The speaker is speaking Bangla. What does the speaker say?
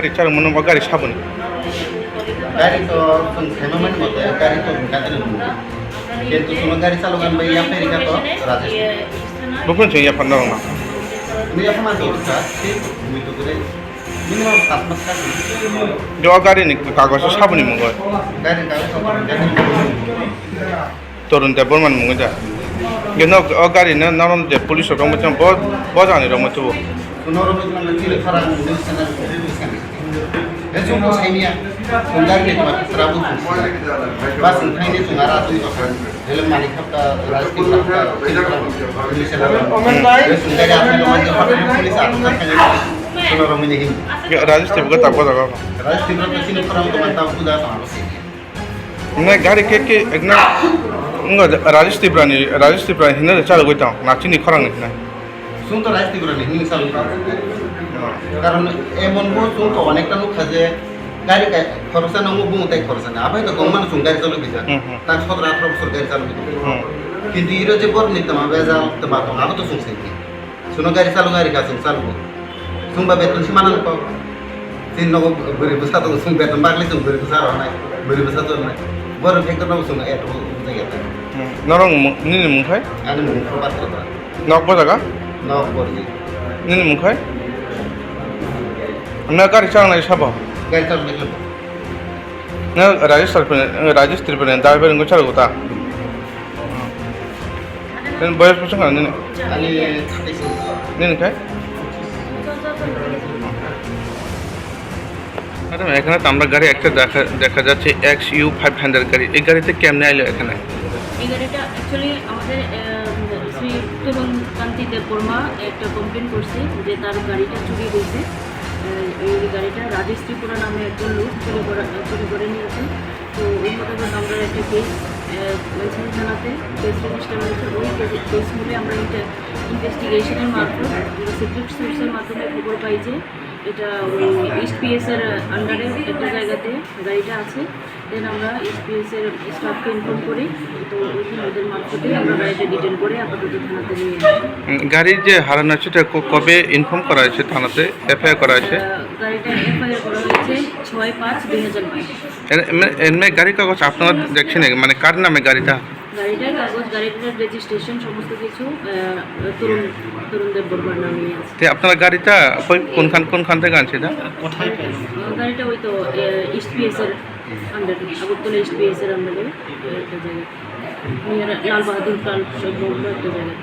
गाड़ी चालू मन गाड़ी साबुन गाड़ी तो हेममेंट होते हैं गाड़ी तो गाड़ी কিন্তু কোনো গাড়ি চালকান ভাই আমেরিকা তো রাজেশ बुकुन से या फंडा होगा ini apa mah dosa sih begitu gede minimal 4 mas kan जो गाड़ी नि कागज साबुन मंगो गाड़ी गाड़ी तरुण ते बर्मान मंगो जा गेनो गाड़ी न नारन जे पुलिस रो मचम बो जानि रो मचो sunoro में चिले फरा news channel itu mau saya unggar gitu mas serabu pas ini tuh ngarah tuh dalam malik apa rasti apa tulis apa sudah ada teman yang tulis apa kan sunoro ini Rajasthan को तब को rasti berapa sini orang tuh mantap sudah sama sih मैं गाड़ी के एक ना उनका राजस्थान प्राणी हिंदे चालू करता हूँ नाची नहीं खरांग नहीं sun tuh rasti berani ini selalu karena emon bos tuh kau aneka nuk aja गाड़ी का खरसा नंगो बुंग ताई खरसा ना अबे तो गमन सुन गाड़ी चालू बिजा ताक 17-18 बছর गाड़ी चालू बिजा কিন্তু ইরো যে বর নিতাম বেজা তো বাতো আগে তো শুনছে কি শুনো গাড়ি গাড়ি কা চালু শুনবা বেতন সীমানা পাও তিন নগো গরি বসা তো শুন বেতন বাগলে শুন গরি বসা নাই গরি বসা তো নাই বর ফেক্টর না শুন এত জায়গা নরং নিনি মুখাই আনি মুখ পাত্র নক জায়গা নক বরজি নিনি মুখাই আমরা গাড়ি চালানো সাবা गाड़ी चालू निकल ना राजस्थान पे दावे पर इनको चालू होता लेकिन बयस पूछो ना नहीं आणि नहीं क्या मैडम এখানে তো আমরা গাড়ি একটা দেখা যাচ্ছে XU500 গাড়ি এই গাড়িতে কেমনে আইলো এখানে এই গাড়িটা অ্যাকচুয়ালি আমাদের শ্রী তরুণ কান্তি দেববর্মা একটা কমপ্লেন করছে যে তার গাড়িটা চুরি হয়েছে এই গাড়িটা রাজেশ ত্রিপুরা নামে একজন লোক চুরি করে নিয়েছে তো ওই মোতাবেক আমরা একটা কেস মেনশন থানাতে কেস রেজিস্টার হয়েছে ওই কেস মিলে আমরা ইনভেস্টিগেশনের মারফত সিক্রেট সোর্সের মাধ্যমে খবর পাই যে এটা ওই ইস্ট পিএসের আন্ডারে একটা জায়গাতে গাড়িটা আছে দেন আমরা ইস্ট পিএসের স্টাফকে ইনফর্ম করি তো ওইখানে ওদের মারফতে আমরা গাড়িটা ডিটেন করে আপাতত থানাতে নিয়ে আসি গাড়ির যে হারানো আছে সেটা কবে ইনফর্ম করা হয়েছে থানাতে এফআইআর করা হয়েছে গাড়িটা এফআইআর করা হয়েছে 6/5/2022 এমনি গাড়ি কাগজ আপনারা দেখছেন মানে কার নামে গাড়িটা গাড়িটার কাগজ গাড়িটার রেজিস্ট্রেশন সমস্ত কিছু তরুণ দেববর্মার নামে আছে আপনারা গাড়িটা কোনখান থেকে আনছে এটা গাড়িটা ওই তো ইস্ট পিএসের আন্ডারে আগরতলা ইস্ট পিএসের আন্ডারে একটা জায়গা লালবাহাদুর কাল সব একটা জায়গা